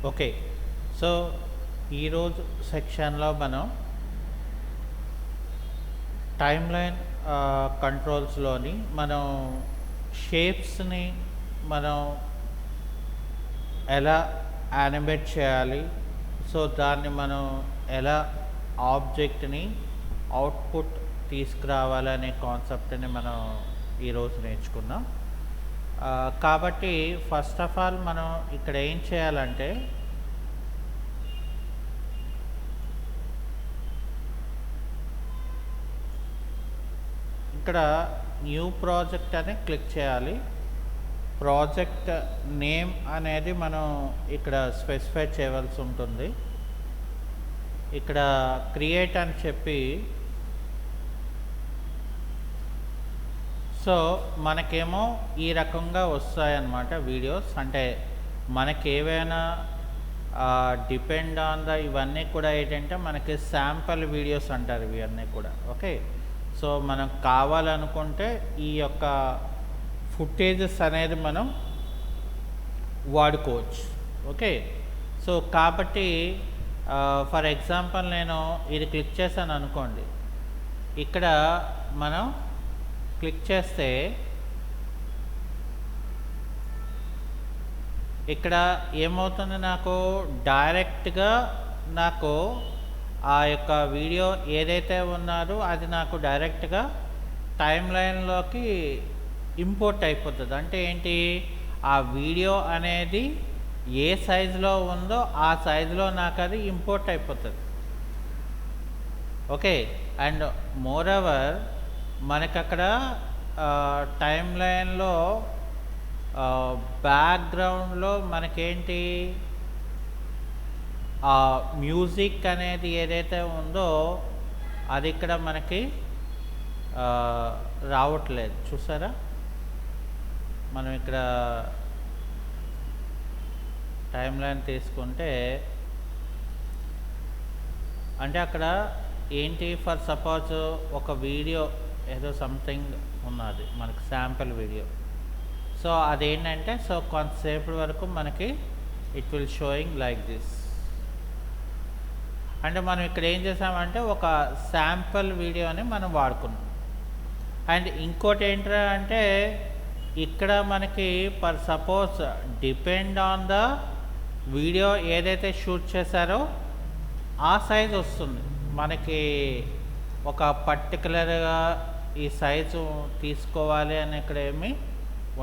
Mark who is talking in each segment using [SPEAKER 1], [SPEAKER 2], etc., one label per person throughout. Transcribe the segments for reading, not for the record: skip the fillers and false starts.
[SPEAKER 1] Okay. So, ఈరోజు సెక్షన్‌లో మనం టైమ్‌లైన్ కంట్రోల్స్‌లోని మనం షేప్స్‌ని మనం ఎలా యానిమేట్ చేయాలి? సో, దాన్ని మనం ఎలా ఆబ్జెక్ట్‌ని అవుట్‌పుట్ తీసుకురావాలనే కాన్సెప్ట్‌ని మనం ఈరోజు నేర్చుకున్నాం. కాబట్టి ఫస్ట్ ఆఫ్ ఆల్ మనం ఇక్కడ ఏం చేయాలంటే ఇక్కడ న్యూ ప్రాజెక్ట్ అని క్లిక్ చేయాలి. ప్రాజెక్ట్ నేమ్ అనేది మనం ఇక్కడ స్పెసిఫై చేయవలసి ఉంటుంది. ఇక్కడ క్రియేట్ అని చెప్పి సో మనకేమో ఈ రకంగా వస్తాయన్నమాట వీడియోస్. అంటే మనకేవైనా డిపెండ్ ఆన్ ద ఇవన్నీ కూడా ఏంటంటే మనకి శాంపుల్ వీడియోస్ అంటారు ఇవన్నీ కూడా. ఓకే. సో మనం కావాలనుకుంటే ఈ యొక్క ఫుటేజెస్ అనేది మనం వాడుకోవచ్చు. ఓకే. సో కాబట్టి ఫర్ ఎగ్జాంపుల్ నేను ఇది క్లిక్ చేశాను అనుకోండి. ఇక్కడ మనం క్లిక్ చేస్తే ఇక్కడ ఏమవుతుంది, నాకు డైరెక్ట్గా నాకు ఆ యొక్క వీడియో ఏదైతే ఉన్నారో అది నాకు డైరెక్ట్గా టైమ్ లైన్లోకి ఇంపోర్ట్ అయిపోతుంది. అంటే ఏంటి, ఆ వీడియో అనేది ఏ సైజులో ఉందో ఆ సైజులో నాకు అది ఇంపోర్ట్ అయిపోతుంది. ఓకే. అండ్ మోరోవర్ మనకు అక్కడ టైమ్ లైన్లో బ్యాక్గ్రౌండ్లో మనకేంటి ఆ మ్యూజిక్ అనేది ఏదైతే ఉందో అది ఇక్కడ మనకి రావట్లేదు. చూసారా, మనం ఇక్కడ టైమ్ లైన్ తీసుకుంటే అంటే అక్కడ ఏంటి, ఫర్ సపోజ్ ఒక వీడియో ఏదో సంథింగ్ ఉన్నది మనకి శాంపుల్ వీడియో. సో అదేంటంటే సో కొంతసేపటి వరకు మనకి it will showing like this. అంటే మనం ఇక్కడ ఏం చేసామంటే ఒక శాంపుల్ వీడియోని మనం వాడుకున్నాం. అండ్ ఇంకోటి ఏంటంటే అంటే ఇక్కడ మనకి for suppose depend on the video ఏదైతే షూట్ చేశారో ఆ సైజ్ వస్తుంది మనకి. ఒక పర్టికులర్గా ఈ సైజు తీసుకోవాలి అని ఇక్కడ ఏమీ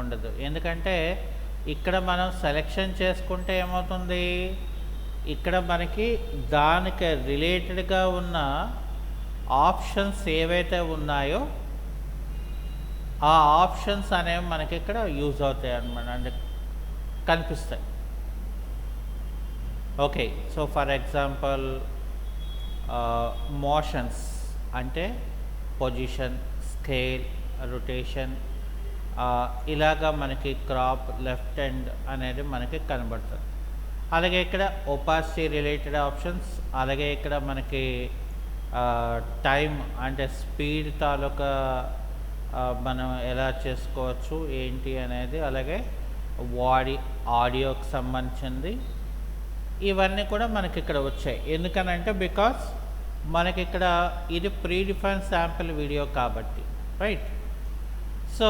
[SPEAKER 1] ఉండదు. ఎందుకంటే ఇక్కడ మనం సెలెక్షన్ చేసుకుంటే ఏమవుతుంది, ఇక్కడ మనకి దానికి రిలేటెడ్గా ఉన్న ఆప్షన్స్ ఏవైతే ఉన్నాయో ఆ ఆప్షన్స్ అనేవి మనకి ఇక్కడ యూజ్ అవుతాయి అన్నమాట, అంటే కనిపిస్తాయి. Okay. So for example motions అంటే పొజిషన్, స్కేల్, రొటేషన్, ఇలాగా మనకి క్రాప్, లెఫ్ట్ హ్యాండ్ అనేది మనకి కనబడుతుంది. అలాగే ఇక్కడ ఒపాసిటీ రిలేటెడ్ ఆప్షన్స్, అలాగే ఇక్కడ మనకి టైం అంటే స్పీడ్ తాలూకా మనం ఎలా చేసుకోవచ్చు ఏంటి అనేది, అలాగే ఆడియోకి సంబంధించింది ఇవన్నీ కూడా మనకి ఇక్కడ వచ్చాయి. ఎందుకనంటే బికాస్ మనకి ఇక్కడ ఇది ప్రీ డిఫైన్ శాంపిల్ వీడియో కాబట్టి, రైట్. సో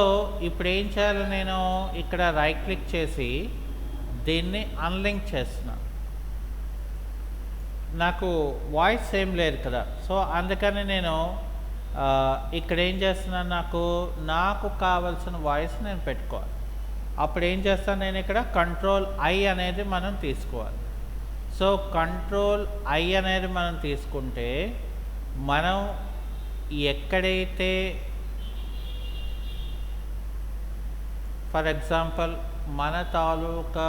[SPEAKER 1] ఇప్పుడు ఏం చేయాలి, నేను ఇక్కడ రైట్ క్లిక్ చేసి దీన్ని అన్లింక్ చేస్తున్నాను. నాకు వాయిస్ ఏం లేదు కదా, సో అందుకని నేను ఇక్కడ ఏం చేస్తున్నాను, నాకు కావాల్సిన వాయిస్ నేను పెట్టుకోవాలి. అప్పుడు ఏం చేస్తాను, నేను ఇక్కడ కంట్రోల్ ఐ అనేది మనం తీసుకోవాలి. సో కంట్రోల్ ఐ అనేది మనం తీసుకుంటే మనం ఎక్కడైతే ఫర్ ఎగ్జాంపుల్ మన తాలూకా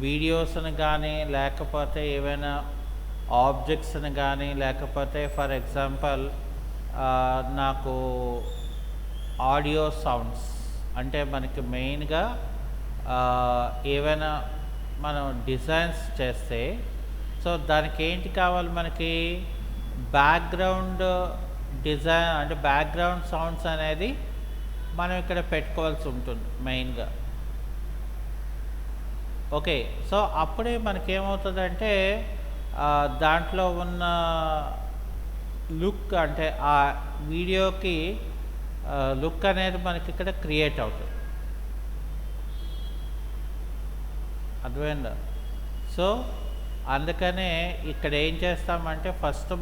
[SPEAKER 1] వీడియోస్ని కానీ లేకపోతే ఏవైనా ఆబ్జెక్ట్స్ని కానీ లేకపోతే ఫర్ ఎగ్జాంపుల్ నాకు ఆడియో సౌండ్స్ అంటే మనకి మెయిన్గా ఏవైనా మనం డిజైన్స్ చేస్తే సో దానికి ఏంటి కావాలి, మనకి బ్యాక్గ్రౌండ్ డిజైన్ అంటే బ్యాక్గ్రౌండ్ సౌండ్స్ అనేది మనం ఇక్కడ పెట్టుకోవాల్సి ఉంటుంది మెయిన్గా. ఓకే. సో, అప్పుడే మనకేమవుతదంటే దాంట్లో ఉన్న లుక్ అంటే ఆ వీడియోకి లుక్ అనేది మనకిక్కడ క్రియేట్ అవుతది. అర్థమైందా? సో, అందుకనే ఇక్కడ ఏం చేస్తామంటే ఫస్ట్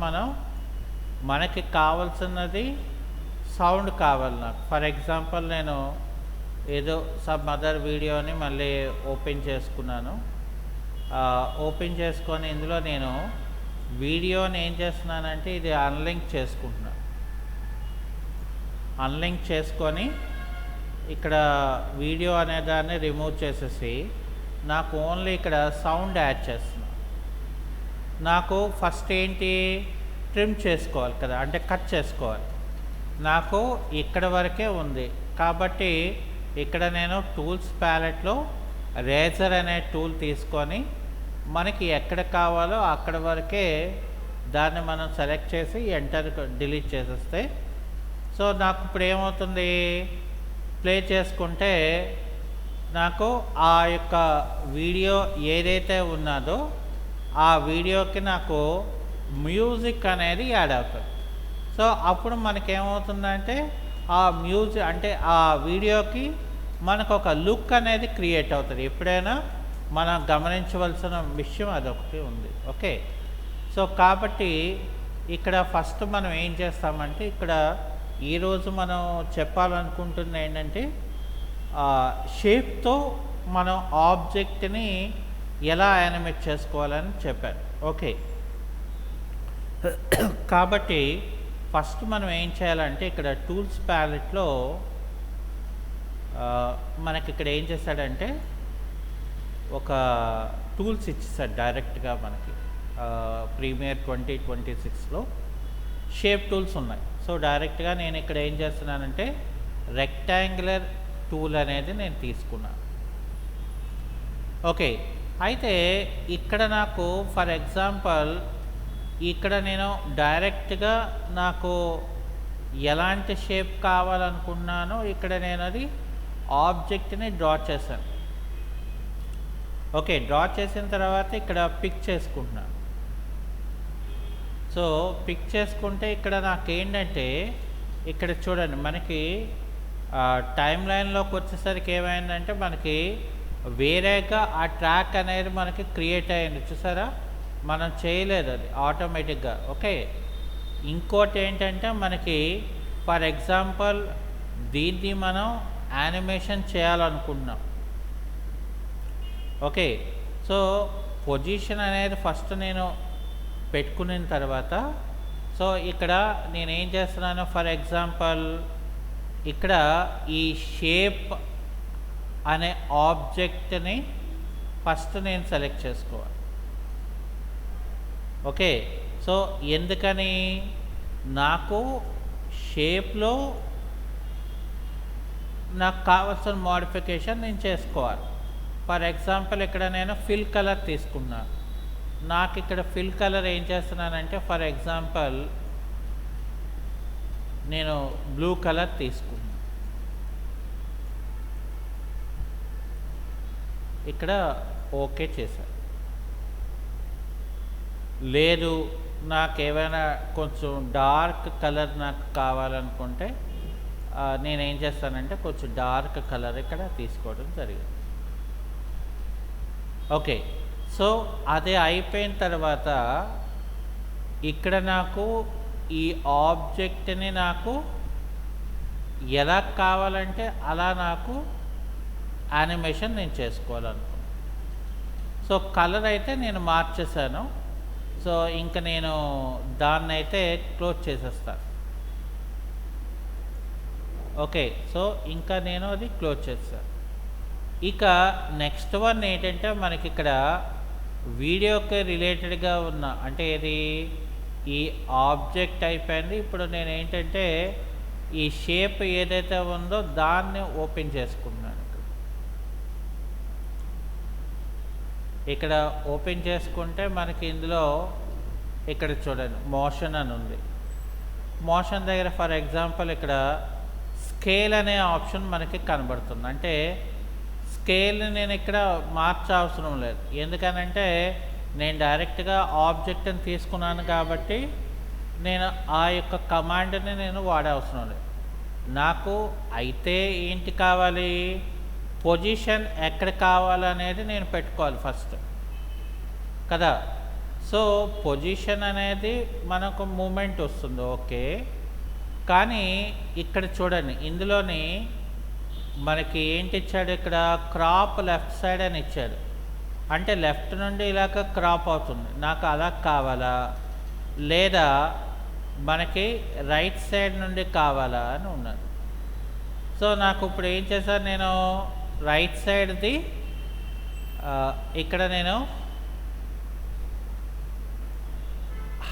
[SPEAKER 1] మనకి కావాల్సినది సౌండ్ కావాలి నాకు. ఫర్ ఎగ్జాంపుల్ నేను ఏదో సమ్ అదర్ వీడియోని మళ్ళీ ఓపెన్ చేసుకున్నాను. ఓపెన్ చేసుకొని ఇందులో నేను వీడియోని ఏం చేస్తున్నానంటే ఇది అన్లింక్ చేసుకుంటున్నాను. అన్లింక్ చేసుకొని ఇక్కడ వీడియో అనే దాన్ని రిమూవ్ చేసేసి నాకు ఓన్లీ ఇక్కడ సౌండ్ యాడ్ చేస్తున్నా. నాకు ఫస్ట్ ఏంటి ట్రిమ్ చేసుకోవాలి కదా, అంటే కట్ చేసుకోవాలి. నాకు ఇక్కడ వరకే ఉంది కాబట్టి ఇక్కడ నేను టూల్స్ ప్యాలెట్లో రేజర్ అనే టూల్ తీసుకొని మనకి ఎక్కడ కావాలో అక్కడ వరకే దాన్ని మనం సెలెక్ట్ చేసి ఎంటర్ డిలీట్ చేసేస్తే సో నాకు ఇప్పుడు ఏమవుతుంది, ప్లే చేసుకుంటే నాకు ఆ యొక్క వీడియో ఏదైతే ఉన్నదో ఆ వీడియోకి నాకు మ్యూజిక్ అనేది యాడ్ అవుతుంది. సో అప్పుడు మనకేమవుతుందంటే ఆ మ్యూజిక్ అంటే ఆ వీడియోకి మనకు ఒక లుక్ అనేది క్రియేట్ అవుతుంది. ఎప్పుడైనా మనం గమనించవలసిన విషయం అదొకటి ఉంది. ఓకే. సో కాబట్టి ఇక్కడ ఫస్ట్ మనం ఏం చేస్తామంటే ఇక్కడ ఈరోజు మనం చెప్పాలనుకుంటుంది ఏంటంటే షేప్తో మనం ఆబ్జెక్ట్ని ఎలా యానిమేట్ చేసుకోవాలని చెప్పాను. ఓకే. కాబట్టి ఫస్ట్ మనం ఏం చేయాలంటే ఇక్కడ టూల్స్ ప్యాలెట్లో మనకి ఇక్కడ ఏం చేశాడంటే ఒక టూల్స్ ఇచ్చేసాడు డైరెక్ట్గా మనకి. ప్రీమియర్ 2026లో షేప్ టూల్స్ ఉన్నాయి. సో డైరెక్ట్గా నేను ఇక్కడ ఏం చేస్తున్నానంటే రెక్టాంగులర్ టూల్ అనేది నేను తీసుకున్నాను. ఓకే. అయితే ఇక్కడ నాకు ఫర్ ఎగ్జాంపుల్ ఇక్కడ నేను డైరెక్ట్గా నాకు ఎలాంటి షేప్ కావాలనుకున్నానో ఇక్కడ నేను అది ఆబ్జెక్ట్ని డ్రా చేశాను. ఓకే. డ్రా చేసిన తర్వాత ఇక్కడ పిక్ చేసుకుంటున్నాను. సో పిక్ చేసుకుంటే ఇక్కడ నాకేంటంటే ఇక్కడ చూడండి మనకి టైమ్ లైన్లోకి వచ్చేసరికి ఏమైందంటే మనకి వేరేగా ఆ ట్రాక్ అనేది మనకి క్రియేట్ అయ్యింది. చూసారా, మనం చేయలేదు, అది ఆటోమేటిక్గా. ఓకే. ఇంకోటి ఏంటంటే మనకి ఫర్ ఎగ్జాంపుల్ దీన్ని మనం యానిమేషన్ చేయాలనుకుంటున్నాం. ఓకే. సో పొజిషన్ అనేది ఫస్ట్ నేను పెట్టుకున్న తర్వాత సో ఇక్కడ నేనేం చేస్తున్నాను, ఫర్ ఎగ్జాంపుల్ ఇక్కడ ఈ షేప్ అనే ఆబ్జెక్ట్ని ఫస్ట్ నేను సెలెక్ట్ చేసుకోవాలి. ఓకే. సో ఎందుకని నాకు షేప్లో నాకు కావాల్సిన మోడిఫికేషన్ నేను చేసుకోవాలి. ఫర్ ఎగ్జాంపుల్ ఇక్కడ నేను ఫిల్ కలర్ తీసుకున్నాను. నాకు ఇక్కడ ఫిల్ కలర్ ఏం చేస్తున్నానంటే ఫర్ ఎగ్జాంపుల్ నేను బ్లూ కలర్ తీసుకున్నాను. ఇక్కడ ఓకే చేశాను. లేదు నాకు ఏమైనా కొంచెం డార్క్ కలర్ నాకు కావాలనుకుంటే నేనేం చేస్తానంటే కొంచెం డార్క్ కలర్ ఇక్కడ తీసుకోవడం జరిగింది. ఓకే. సో అది అయిపోయిన తర్వాత ఇక్కడ నాకు ఈ ఆబ్జెక్ట్ని నాకు ఎలా కావాలంటే అలా నాకు యానిమేషన్ నేను చేసుకోవాలనుకున్నాను. సో కలర్ అయితే నేను మార్చేసాను. సో ఇంకా నేను దాన్ని అయితే క్లోజ్ చేసేస్తాను. ఓకే. సో ఇంకా నేను అది క్లోజ్ చేస్తాను. ఇక నెక్స్ట్ వన్ ఏంటంటే మనకి ఇక్కడ వీడియోకి రిలేటెడ్గా ఉన్న అంటే ఇది ఈ ఆబ్జెక్ట్ అయిపోయింది. ఇప్పుడు నేను ఏంటంటే ఈ షేప్ ఏదైతే ఉందో దాన్ని ఓపెన్ చేసుకున్నాను. ఇక్కడ ఓపెన్ చేసుకుంటే మనకి ఇందులో ఇక్కడ చూడండి మోషన్ అని ఉంది. మోషన్ దగ్గర ఫర్ ఎగ్జాంపుల్ ఇక్కడ స్కేల్ అనే ఆప్షన్ మనకి కనబడుతుంది. అంటే స్కేల్ని నేను ఇక్కడ మార్చవసరం లేదు. ఎందుకనంటే నేను డైరెక్ట్గా ఆబ్జెక్ట్ని తీసుకున్నాను కాబట్టి నేను ఆ యొక్క కమాండ్ని నేను వాడవసరం లేదు. నాకు అయితే ఏంటి కావాలి, పొజిషన్ ఎక్కడ కావాలనేది నేను పెట్టుకోవాలి ఫస్ట్ కదా. సో పొజిషన్ అనేది మనకు మూమెంట్ వస్తుంది, ఓకే. కానీ ఇక్కడ చూడండి, ఇందులోని మనకి ఏంటి ఇచ్చాడు, ఇక్కడ క్రాప్ లెఫ్ట్ సైడ్ అని ఇచ్చాడు. అంటే లెఫ్ట్ నుండి ఇలాగ క్రాప్ అవుతుంది. నాకు అలా కావాలా లేదా మనకి రైట్ సైడ్ నుండి కావాలా అని ఉన్నది. సో నాకు ఇప్పుడు ఏం చేశాను, నేను రైట్ సైడ్ది ఇక్కడ నేను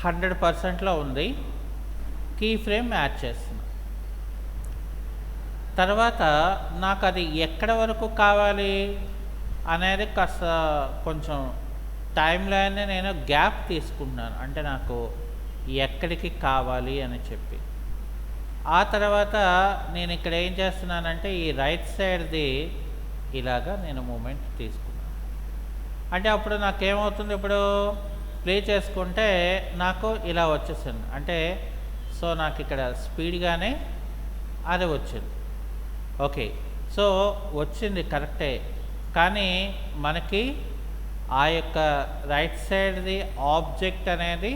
[SPEAKER 1] 100%లో ఉంది, కీ ఫ్రేమ్ యాడ్ చేస్తున్నా. తర్వాత నాకు అది ఎక్కడ వరకు కావాలి అనేది కాస్త కొంచెం టైంలోనే నేను గ్యాప్ తీసుకుంటున్నాను, అంటే నాకు ఎక్కడికి కావాలి అని చెప్పి. ఆ తర్వాత నేను ఇక్కడ ఏం చేస్తున్నానంటే ఈ రైట్ సైడ్ది ఇలాగా నేను మూమెంట్ తీసుకున్నాను. అంటే అప్పుడు నాకేమవుతుంది, ఇప్పుడు ప్లే చేసుకుంటే నాకు ఇలా వచ్చేసింది. అంటే సో నాకు ఇక్కడ స్పీడ్గానే అది వచ్చింది, ఓకే. సో వచ్చింది కరెక్టే, కానీ మనకి ఆ యొక్క రైట్ సైడ్ది ఆబ్జెక్ట్ అనేది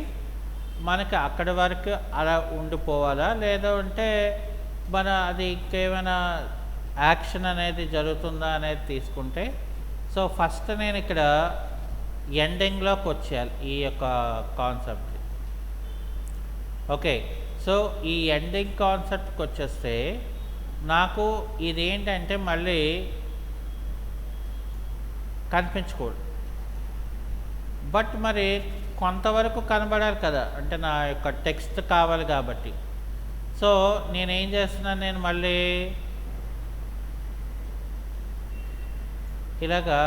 [SPEAKER 1] మనకి అక్కడి వరకు అలా ఉండిపోవాలా, లేదా అంటే మన అది ఇంకేమైనా యాక్షన్ అనేది జరుగుతుందా అనేది తీసుకుంటే, సో ఫస్ట్ నేను ఇక్కడ ఎండింగ్లోకి వచ్చేయాలి ఈ యొక్క కాన్సెప్ట్, ఓకే. సో ఈ ఎండింగ్ కాన్సెప్ట్కి వచ్చేస్తే నాకు ఇదేంటంటే మళ్ళీ కనిపించకూడదు, బట్ మరి కొంతవరకు కనబడాలి కదా, అంటే నా యొక్క టెక్స్ట్ కావాలి కాబట్టి. సో నేనేం చేస్తున్నాను, నేను మళ్ళీ ఇలాగా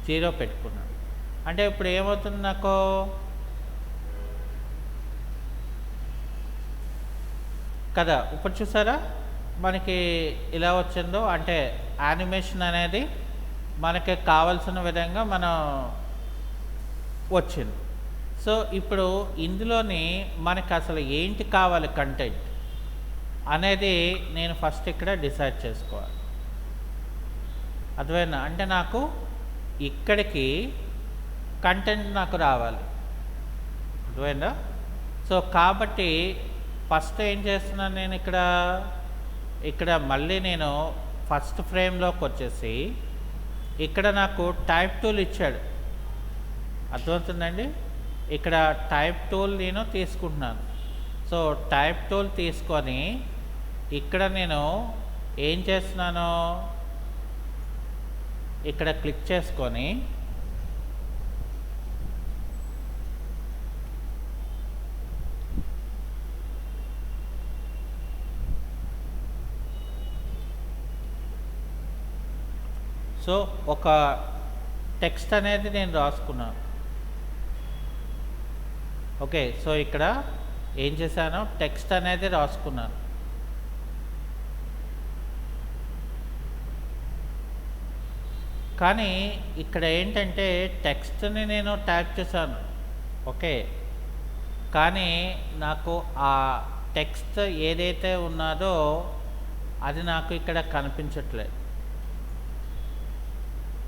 [SPEAKER 1] 0 పెట్టుకున్నాను. అంటే ఇప్పుడు ఏమవుతుంది, నాకు కదా ఇప్పుడు చూసారా మనకి ఇలా వచ్చిందో, అంటే యానిమేషన్ అనేది మనకి కావాల్సిన విధంగా మనం వచ్చింది. సో ఇప్పుడు ఇందులోని మనకు అసలు ఏంటి కావాలి కంటెంట్ అనేది నేను ఫస్ట్ ఇక్కడ డిసైడ్ చేసుకోవాలి, అర్థమైనా. అంటే నాకు ఇక్కడికి కంటెంట్ నాకు రావాలి, అర్థమైందా. సో కాబట్టి ఫస్ట్ ఏం చేస్తున్నాను, నేను ఇక్కడ మళ్ళీ నేను ఫస్ట్ ఫ్రేమ్లోకి వచ్చేసి ఇక్కడ నాకు టైప్ టూల్ ఇచ్చాడు, అర్థమవుతుందండి. ఇక్కడ టైప్ టూల్ నేను తీసుకుంటున్నాను. సో టైప్ టూల్ తీసుకొని ఇక్కడ నేను ఏం చేస్తున్నాను, ఇక్కడ క్లిక్ చేసుకొని సో ఒక టెక్స్ట్ అనేది నేను రాసుకున్నాను, ఓకే. సో ఇక్కడ ఏం చేశాను, టెక్స్ట్ అనేది రాసుకున్నాను. కానీ ఇక్కడ ఏంటంటే టెక్స్ట్ని నేను టైప్ చేశాను, ఓకే. కానీ నాకు ఆ టెక్స్ట్ ఏదైతే ఉన్నదో అది నాకు ఇక్కడ కనిపించట్లేదు.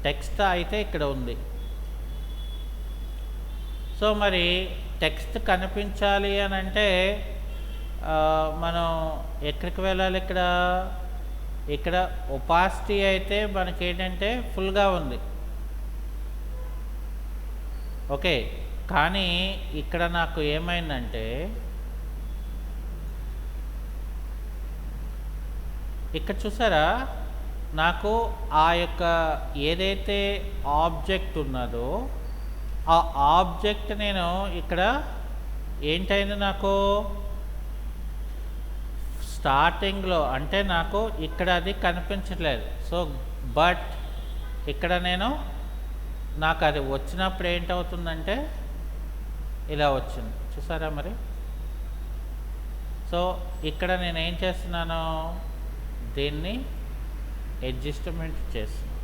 [SPEAKER 1] టెక్స్ట్ అయితే ఇక్కడ ఉంది. సో మరి టెక్స్ట్ కనిపించాలి అని అంటే మనం ఎక్కడికి వెళ్ళాలి, ఇక్కడ ఒపాసిటీ అయితే మనకి ఏంటంటే ఫుల్గా ఉంది, ఓకే. కానీ ఇక్కడ నాకు ఏమైందంటే ఇక్కడ చూసారా, నాకు ఆ యొక్క ఏదైతే ఆబ్జెక్ట్ ఉన్నదో ఆ ఆబ్జెక్ట్ నేను ఇక్కడ ఏంటైంది, నాకు స్టార్టింగ్లో అంటే నాకు ఇక్కడ అది కనిపించట్లేదు. సో బట్ ఇక్కడ నాకు అది వచ్చినప్పుడు ఏంటవుతుందంటే ఇలా వచ్చింది, చూసారా మరి. సో ఇక్కడ నేను ఏం చేస్తున్నాను, దీన్ని అడ్జస్ట్మెంట్ చేస్తున్నాను,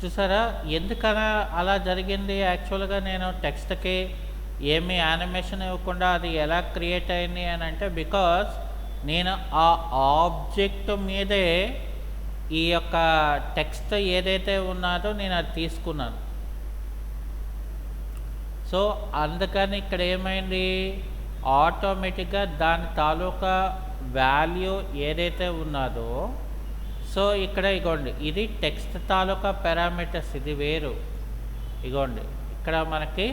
[SPEAKER 1] చూసారా ఎందుకలా అలా జరిగింది? యాక్చువల్‌గా నేను టెక్స్ట్‌కి ఏమి యానిమేషన్ ఇవ్వకుండా అది ఎలా క్రియేట్ అయింది అని అంటే, బికాజ్ నేను ఆ ఆబ్జెక్ట్ మీదే ఈ యొక్క టెక్స్ట్ ఏదైతే ఉన్నదో నేను అది తీసుకున్నాను. సో అందుకని ఇక్కడ ఏమైంది, ఆటోమేటిక్గా దాని తాలూకా వాల్యూ ఏదైతే ఉన్నదో, సో ఇక్కడ ఇగోండి ఇది టెక్స్ట్ తాలూకా పారామీటర్స్, ఇది వేరు. ఇగోండి ఇక్కడ మనకి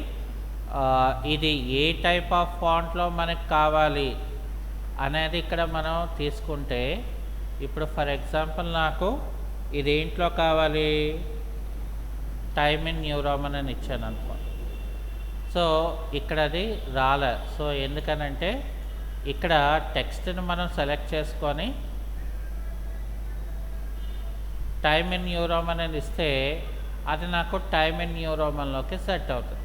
[SPEAKER 1] ఇది ఏ టైప్ ఆఫ్ ఫాంట్లో మనకి కావాలి అనేది ఇక్కడ మనం తీసుకుంటే, ఇప్పుడు ఫర్ ఎగ్జాంపుల్ నాకు ఇది ఏంట్లో కావాలి, టైమ్ ఇన్ న్యూ రోమన్ అని ఇచ్చాను అనుకో. సో ఇక్కడ అది రాలే. సో ఎందుకనంటే ఇక్కడ టెక్స్ట్ని మనం సెలెక్ట్ చేసుకొని టైమ్ ఇన్ న్యూ రోమన్ అని ఇస్తే అది నాకు టైమ్ ఇన్ న్యూ రోమన్లోకి సెట్ అవుతుంది.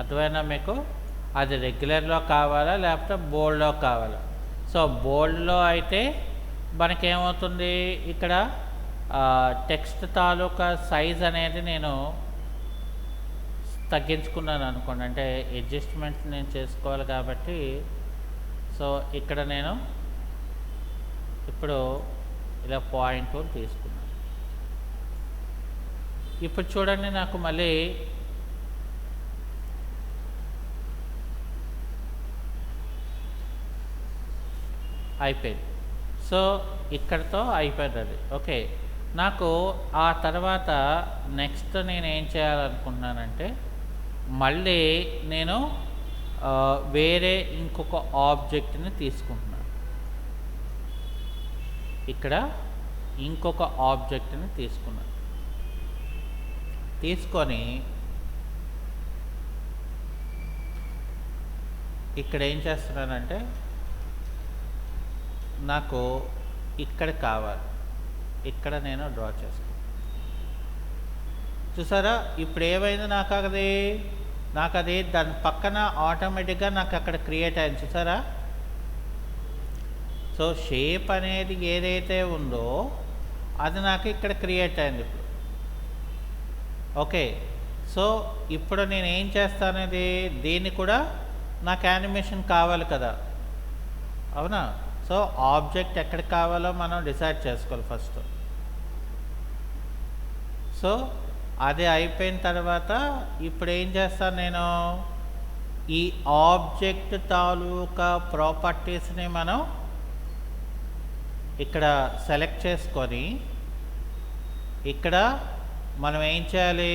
[SPEAKER 1] అర్థమైనా మీకు? అది రెగ్యులర్లో కావాలా లేకపోతే బోల్డ్లో కావాలా? సో బోల్డ్లో అయితే మనకేమవుతుంది, ఇక్కడ టెక్స్ట్ తాలూకా సైజ్ అనేది నేను తగ్గించుకున్నాను అనుకోండి, అంటే అడ్జస్ట్మెంట్స్ నేను చేసుకోవాలి కాబట్టి. సో ఇక్కడ నేను ఇప్పుడు ఇలా పాయింట్ తీసుకున్నాను. ఇప్పుడు చూడండి నాకు మళ్ళీ అయిపోయింది. సో ఇక్కడితో అయిపోయింది అది. ఓకే, నాకు ఆ తర్వాత నెక్స్ట్ నేను ఏం చేయాలనుకుంటున్నానంటే, మళ్ళీ నేను వేరే ఇంకొక ఆబ్జెక్ట్ని తీసుకుంటున్నాను. ఇక్కడ ఇంకొక ఆబ్జెక్ట్ని తీసుకున్నాను. తీసుకొని ఇక్కడ ఏం చేస్తున్నానంటే, నాకు ఇక్కడ కావాలి, ఇక్కడ నేను డ్రా చేసుకున్నాను. చూసారా ఇప్పుడు ఏమైంది, నాకు అది దాని పక్కన ఆటోమేటిక్గా నాకు అక్కడ క్రియేట్ అయింది. చూసారా? సో షేప్ అనేది ఏదైతే ఉందో అది నాకు ఇక్కడ క్రియేట్ అయింది ఇప్పుడు. ఓకే, సో ఇప్పుడు నేను ఏం చేస్తానది, దీన్ని కూడా నాకు యానిమేషన్ కావాలి కదా, అవునా? సో ఆబ్జెక్ట్ ఎక్కడ కావాలో మనం డిసైడ్ చేసుకోవాలి ఫస్ట్. సో అది అయిపోయిన తర్వాత ఇప్పుడు ఏం చేస్తాను, నేను ఈ ఆబ్జెక్ట్ తాలూకా ప్రాపర్టీస్ని మనం ఇక్కడ సెలెక్ట్ చేసుకొని, ఇక్కడ మనం ఏం చేయాలి,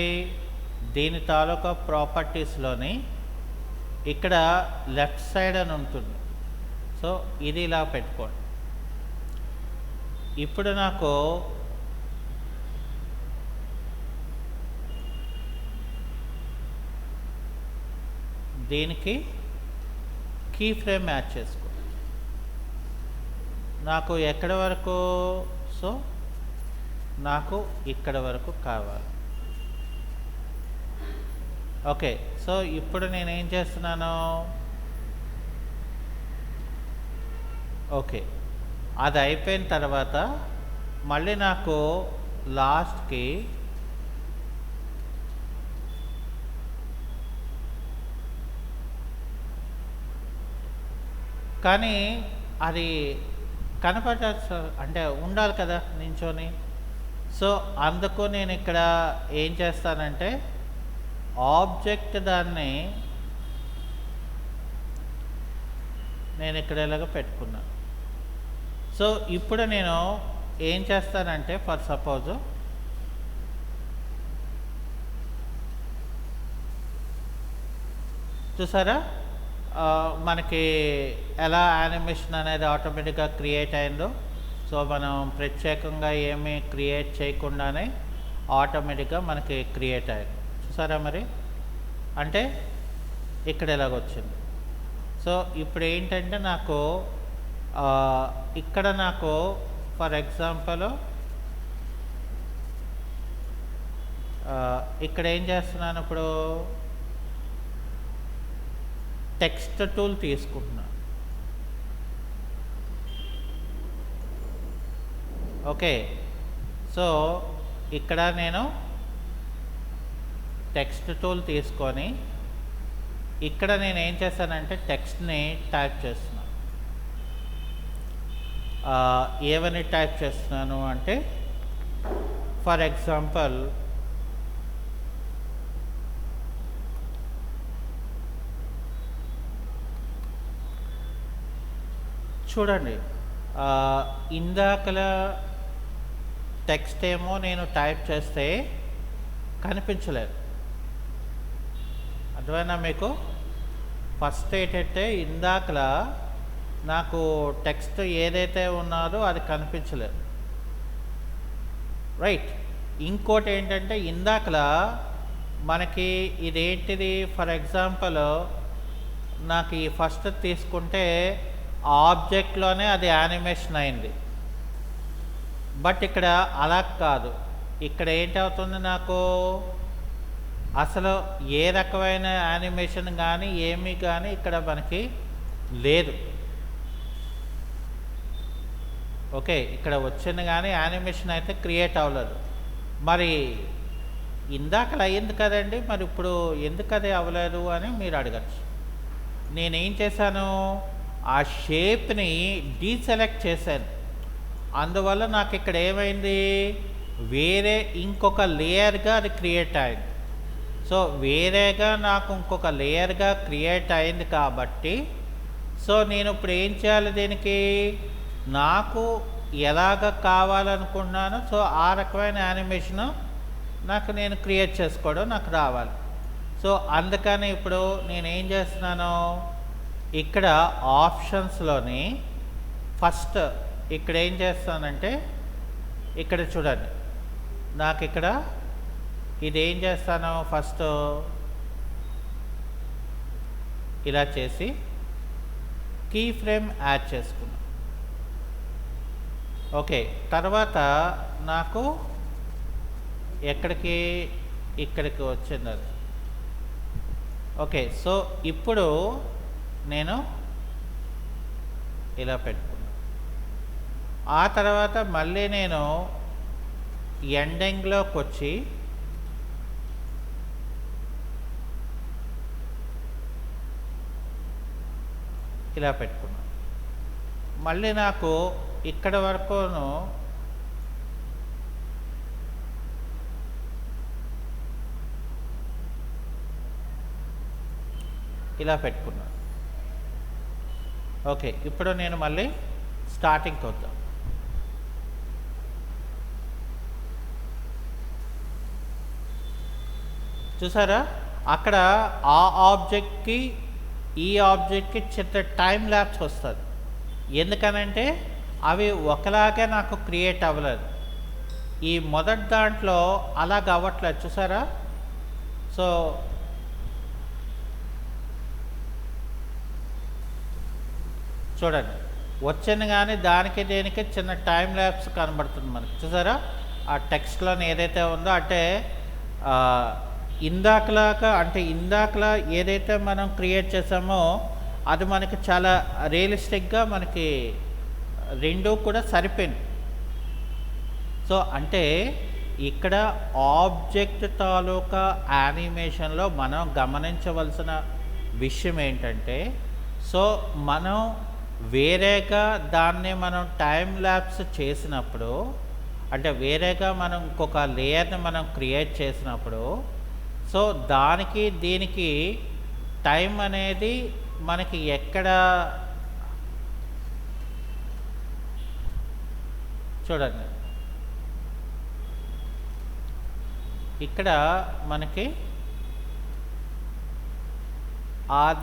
[SPEAKER 1] దీని తాలూకా ప్రాపర్టీస్లోని ఇక్కడ లెఫ్ట్ సైడ్ అని ఉంటుంది. సో ఇది ఇలా పెట్టుకోండి. ఇప్పుడు నాకు దీనికి కీ ఫ్రేమ్ మ్యాచ్ చేసుకో, నాకు ఎక్కడ వరకు, సో నాకు ఇక్కడ వరకు కావాలి. ఓకే, సో ఇప్పుడు నేనేం చేస్తున్నాను, ఓకే అది అయిపోయిన తర్వాత మళ్ళీ నాకు లాస్ట్కి కానీ అది కనపడాల్సి అంటే ఉండాలి కదా నించొని. సో అందుకు నేను ఇక్కడ ఏం చేస్తానంటే, ఆబ్జెక్ట్ దాన్ని నేను ఇక్కడ ఇలాగ పెట్టుకున్నాను. సో ఇప్పుడు నేను ఏం చేస్తానంటే, ఫర్ సపోజ్ చూసారా మనకి ఎలా యానిమేషన్ అనేది ఆటోమేటిక్గా క్రియేట్ అయిందో. సో మనం ప్రత్యేకంగా ఏమీ క్రియేట్ చేయకుండానే ఆటోమేటిక్గా మనకి క్రియేట్ అయింది. చూసారా మరి, అంటే ఇక్కడ ఎలాగొచ్చింది. సో ఇప్పుడు ఏంటంటే నాకు ఇక్కడ నాకు ఫర్ ఎగ్జాంపుల్ ఇక్కడ ఏం చేస్తున్నాను, ఇప్పుడు టెక్స్ట్ టూల్ తీసుకుంటున్నాను. ఓకే, సో ఇక్కడ నేను టెక్స్ట్ టూల్ తీసుకొని ఇక్కడ నేను ఏం చేశానంటే టెక్స్ట్ని టైప్ చేస్తున్నాను. ఏమని టైప్ చేస్తున్నాను అంటే ఫర్ ఎగ్జాంపుల్ చూడండి, ఇందాకల టెక్స్ట్ ఏమో నేను టైప్ చేస్తే కనిపించలేదు. అర్థమైనా మీకు? ఫస్ట్ ఏంటంటే ఇందాకల నాకు టెక్స్ట్ ఏదైతే ఉన్నదో అది కనిపించలేదు, రైట్. ఇంకోటి ఏంటంటే ఇందాకల మనకి ఇదేంటిది, ఫర్ ఎగ్జాంపుల్ నాకు ఈ ఫస్ట్ తీసుకుంటే ఆబ్జెక్ట్లోనే అది యానిమేషన్ అయింది. బట్ ఇక్కడ అలా కాదు. ఇక్కడ ఏంటవుతుంది, నాకు అసలు ఏ రకమైన యానిమేషన్ కానీ ఏమీ కానీ ఇక్కడ మనకి లేదు. ఓకే, ఇక్కడ వచ్చింది కానీ యానిమేషన్ అయితే క్రియేట్ అవ్వలేదు. మరి ఇందాకలా అయ్యింది కదండి, మరి ఇప్పుడు ఎందుకు అది అవ్వలేదు అని మీరు అడగచ్చు. నేనేం చేశాను, ఆ షేప్ని డీసెలెక్ట్ చేశాను. అందువల్ల నాకు ఇక్కడ ఏమైంది, వేరే ఇంకొక లేయర్గా అది క్రియేట్ అయింది. సో వేరేగా నాకు ఇంకొక లేయర్గా క్రియేట్ అయింది కాబట్టి సో నేను ఇప్పుడు ఏం చేయాలి, దీనికి నాకు ఎలాగ కావాలనుకున్నానో సో ఆ రకమైన యానిమేషన్ నాకు నేను క్రియేట్ చేసుకోవడం నాకు రావాలి. సో అందుకని ఇప్పుడు నేను ఏం చేస్తున్నాను, ఇక్కడ ఆప్షన్స్లోని ఫస్ట్ ఇక్కడ ఏం చేస్తానంటే ఇక్కడ చూడండి, నాకు ఇక్కడ ఇది ఏం చేస్తాను, ఫస్ట్ ఇలా చేసి కీ ఫ్రేమ్ యాడ్ చేసుకున్నాను. ఓకే, తర్వాత నాకు ఎక్కడికి ఇక్కడికి వచ్చింది అది. ఓకే, సో ఇప్పుడు నేను ఇలా పెట్టుకున్నాను. ఆ తర్వాత మళ్ళీ నేను ఎండింగ్లోకి వచ్చి ఇలా పెట్టుకున్నాను. మళ్ళీ నాకు ఇక్కడ వరకును ఇలా పెట్టుకున్నాను. ఓకే, ఇప్పుడు నేను మళ్ళీ స్టార్టింగ్కి వద్దాం. చూసారా, అక్కడ ఆ ఆబ్జెక్ట్కి ఈ ఆబ్జెక్ట్కి చిన్న టైం ల్యాప్స్ వస్తుంది. ఎందుకనంటే అవి ఒకలాగే నాకు క్రియేట్ అవ్వలేదు. ఈ మొదటి దాంట్లో అలాగ అవ్వట్లేదు, చూసారా. సో చూడండి, వచ్చింది కానీ దానికి దేనికి చిన్న టైం ల్యాప్స్ కనబడుతుంది మనకి, చూసారా. ఆ టెక్స్ట్లోని ఏదైతే ఉందో అంటే ఇందాకలాగా అంటే ఇందాకలా ఏదైతే మనం క్రియేట్ చేసామో అది మనకి చాలా రియలిస్టిక్గా మనకి రెండూ కూడా సరిపోయింది. సో అంటే ఇక్కడ ఆబ్జెక్ట్ తాలూకా యానిమేషన్లో మనం గమనించవలసిన విషయం ఏంటంటే సో మనం వేరేగా దాన్ని మనం టైం ల్యాప్స్ చేసినప్పుడు అంటే వేరేగా మనం ఇంకొక లేయర్ని మనం క్రియేట్ చేసినప్పుడు సో దానికి దీనికి టైం అనేది మనకి ఎక్కడ చూడండి, ఇక్కడ మనకి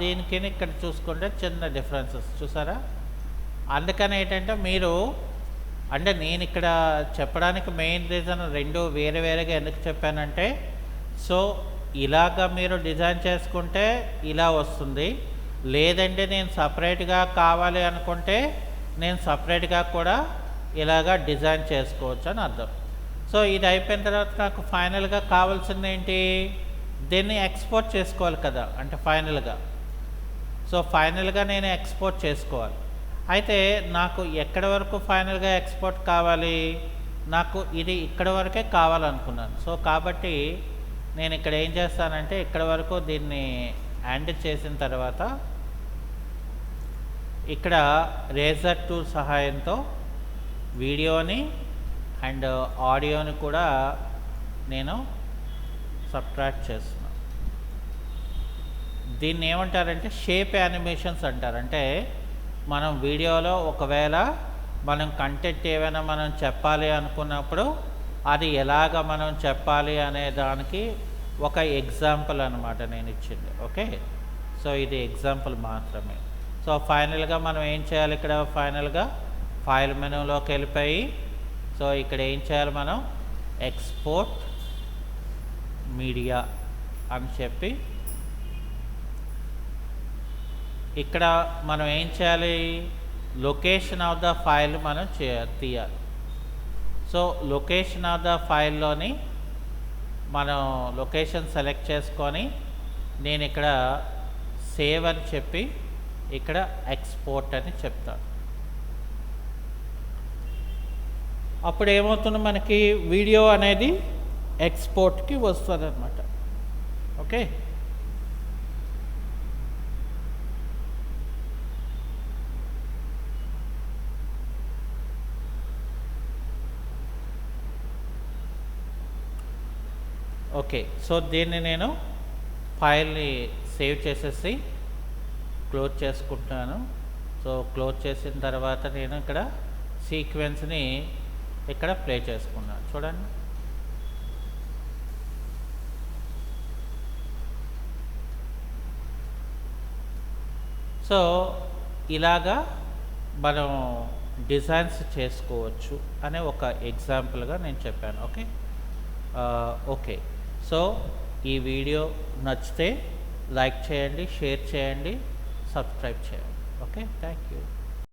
[SPEAKER 1] దీనికి ఇక్కడ చూసుకుంటే చిన్న డిఫరెన్సెస్ చూసారా. అందుకని ఏంటంటే మీరు అంటే నేను ఇక్కడ చెప్పడానికి మెయిన్ రీజన్ రెండు వేరే వేరేగా ఎందుకు చెప్పానంటే సో ఇలాగా మీరు డిజైన్ చేసుకుంటే ఇలా వస్తుంది, లేదంటే నేను సపరేట్గా కావాలి అనుకుంటే నేను సపరేట్గా కూడా ఇలాగా డిజైన్ చేసుకోవచ్చు అని అర్థం. సో ఇది అయిపోయిన తర్వాత నాకు ఫైనల్గా కావాల్సింది ఏంటి, దీన్ని ఎక్స్పోర్ట్ చేసుకోవాలి కదా అంటే ఫైనల్గా. సో ఫైనల్గా నేను ఎక్స్పోర్ట్ చేసుకోవాలి. అయితే నాకు ఎక్కడి వరకు ఫైనల్గా ఎక్స్పోర్ట్ కావాలి, నాకు ఇది ఇక్కడ వరకే కావాలనుకున్నాను. సో కాబట్టి నేను ఇక్కడ ఏం చేస్తానంటే ఇక్కడ వరకు దీన్ని ఎండ్ చేసిన తర్వాత ఇక్కడ రేజర్ టూల్ సహాయంతో వీడియోని అండ్ ఆడియోని కూడా నేను సబ్ట్రాక్ట్ చేస్తున్నాను. దీన్ని ఏమంటారంటే షేప్ యానిమేషన్స్ అంటారు. అంటే మనం వీడియోలో ఒకవేళ మనం కంటెంట్ ఏమైనా మనం చెప్పాలి అనుకున్నప్పుడు అది ఎలాగ మనం చెప్పాలి అనే దానికి ఒక ఎగ్జాంపుల్ అనమాట నేను ఇచ్చింది. ఓకే, సో ఇది ఎగ్జాంపుల్ మాత్రమే. సో ఫైనల్గా మనం ఏం చేయాలి, ఇక్కడ ఫైనల్గా ఫైల్ మెనూలోకి వెళ్ళిపోయి సో ఇక్కడ ఏం చేయాలి, మనం ఎక్స్పోర్ట్ మీడియా అని చెప్పి ఇక్కడ మనం ఏం చేయాలి, లొకేషన్ ఆఫ్ ద ఫైల్ మనం తీయాలి. సో లొకేషన్ ఆఫ్ ద ఫైల్లోని మనం లొకేషన్ సెలెక్ట్ చేసుకొని నేను ఇక్కడ సేవ్ అని చెప్పి ఇక్కడ ఎక్స్పోర్ట్ అని చెప్తాను. అప్పుడు ఏమవుతుంది, మనకి వీడియో అనేది ఎక్స్పోర్ట్కి వస్తుంది అన్నమాట. Okay, okay. సో దీన్ని నేను ఫైల్ని సేవ్ చేసేసి క్లోజ్ చేసుకుంటాను. సో క్లోజ్ చేసిన తర్వాత నేను ఇక్కడ సీక్వెన్స్ని ఇక్కడ ప్లే చేసుకున్నాను. చూడండి, సో ఇలాగా మనం డిజైన్స్ చేసుకోవచ్చు అనే ఒక ఎగ్జాంపుల్గా నేను చెప్పాను. Okay, okay. సో ఈ వీడియో నచ్చితే లైక్ చేయండి, షేర్ చేయండి, సబ్స్క్రైబ్ చేయండి. Okay, thank you.